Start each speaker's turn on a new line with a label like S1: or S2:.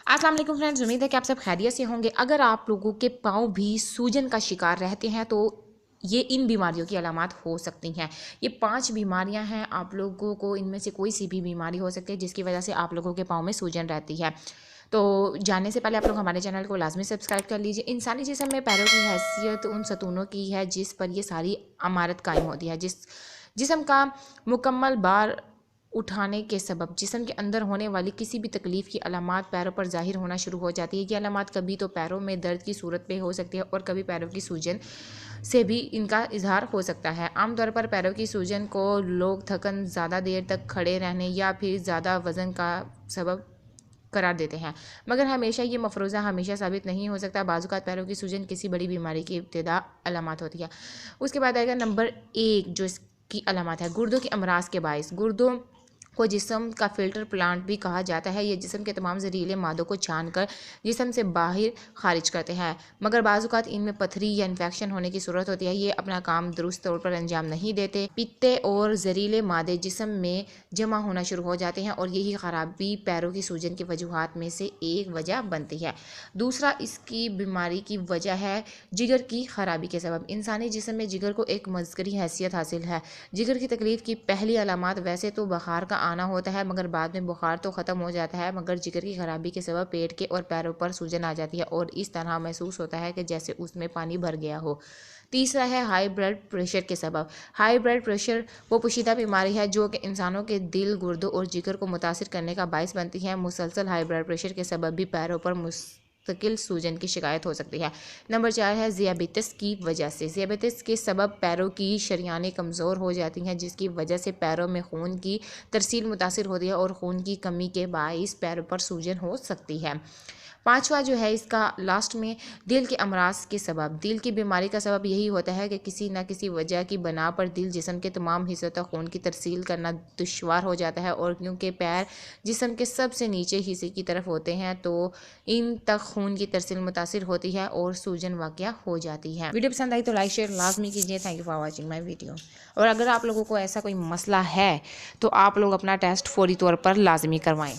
S1: अस्सलाम वालेकुम फ्रेंड्स, उम्मीद है कि आप सब खैरियत से होंगे। अगर आप लोगों के पाँव भी सूजन का शिकार रहते हैं तो ये इन बीमारियों की अलामत हो सकती हैं। ये 5 बीमारियां हैं, आप लोगों को इनमें से कोई सी भी बीमारी हो सकती है जिसकी वजह से आप लोगों के पाँव में सूजन रहती है। तो जानने से पहले आप लोग हमारे चैनल को लाजमी सब्सक्राइब कर लीजिए। इंसानी जिस्म में पैरों की हैसियत उन सतूनों की है जिस पर ये सारी इमारत कायम होती है। जिस्म का मुकम्मल बार उठाने के सबब जिस्म के अंदर होने वाली किसी भी तकलीफ़ की अलामत पैरों पर ज़ाहिर होना शुरू हो जाती है। ये अलामत कभी तो पैरों में दर्द की सूरत पे हो सकती है और कभी पैरों की सूजन से भी इनका इजहार हो सकता है। आमतौर पर पैरों की सूजन को लोग थकन, ज़्यादा देर तक खड़े रहने या फिर ज़्यादा वज़न का सबब करार देते हैं, मगर हमेशा ये मफरूज़ा हमेशा साबित नहीं हो सकता। बाज़ पैरों की सूजन किसी बड़ी बीमारी की इब्तिदा अलामत होती है। उसके बाद आएगा नंबर 1 जो इसकी अलामत है, गुर्दों की अमराज के बायस। गुर्दों को जिस्म का फ़िल्टर प्लांट भी कहा जाता है। ये जिस्म के तमाम जहरीले मादों को छान कर जिस्म से बाहर खारिज करते हैं, मगर बाज़ औक़ात इनमें पथरी या इन्फेक्शन होने की सूरत होती है। ये अपना काम दुरुस्त तौर पर अंजाम नहीं देते। पित्ते और जहरीले मादे जिस्म में जमा होना शुरू हो जाते हैं और यही ख़राबी पैरों की सूजन की वजूहात में से एक वजह बनती है। दूसरा इसकी बीमारी की वजह है जिगर की ख़राबी के सबब। इंसानी जिस्म में जिगर को एक मज़करी हैसियत हासिल है। जिगर की तकलीफ़ की पहली अलामत वैसे तो बुखार का आना होता है, मगर बाद में बुखार तो ख़त्म हो जाता है, मगर जिगर की ख़राबी के सबब पेट के और पैरों पर सूजन आ जाती है और इस तरह महसूस होता है कि जैसे उसमें पानी भर गया हो। तीसरा है हाई ब्लड प्रेशर के सबब। हाई ब्लड प्रेशर वो पोशीदा बीमारी है जो कि इंसानों के दिल, गुर्दों और जिगर को मुतासिर करने का बायस बनती है। मुसलसल हाई ब्लड प्रेशर के सबब भी पैरों पर मुस्तकिल सूजन की शिकायत हो सकती है। नंबर 4 है ज़ियाबितिस की वजह से। ज़ियाबितिस के सबब पैरों की शरियानें कमज़ोर हो जाती हैं जिसकी वजह से पैरों में खून की तरसील मुतासिर होती है और खून की कमी के बायस पैरों पर सूजन हो सकती है। पाँचवा जो है इसका लास्ट में, दिल के अमराज के सबब। दिल की बीमारी का सबब यही होता है कि किसी न किसी वजह की बना पर दिल जिस्म के तमाम हिस्सों तक खून की तरसील करना दुश्वार हो जाता है और क्योंकि पैर जिस्म के सबसे नीचे हिस्से की तरफ होते हैं तो इन तक खून की तरसील मुतासिर होती है और सूजन वाक़या हो जाती है। वीडियो पसंद आई तो लाइक शेयर लाजमी कीजिए। Thank you for watching my video. और अगर आप लोगों को ऐसा कोई मसला है तो आप लोग अपना टेस्ट फौरी तौर पर लाजमी करवाएँ।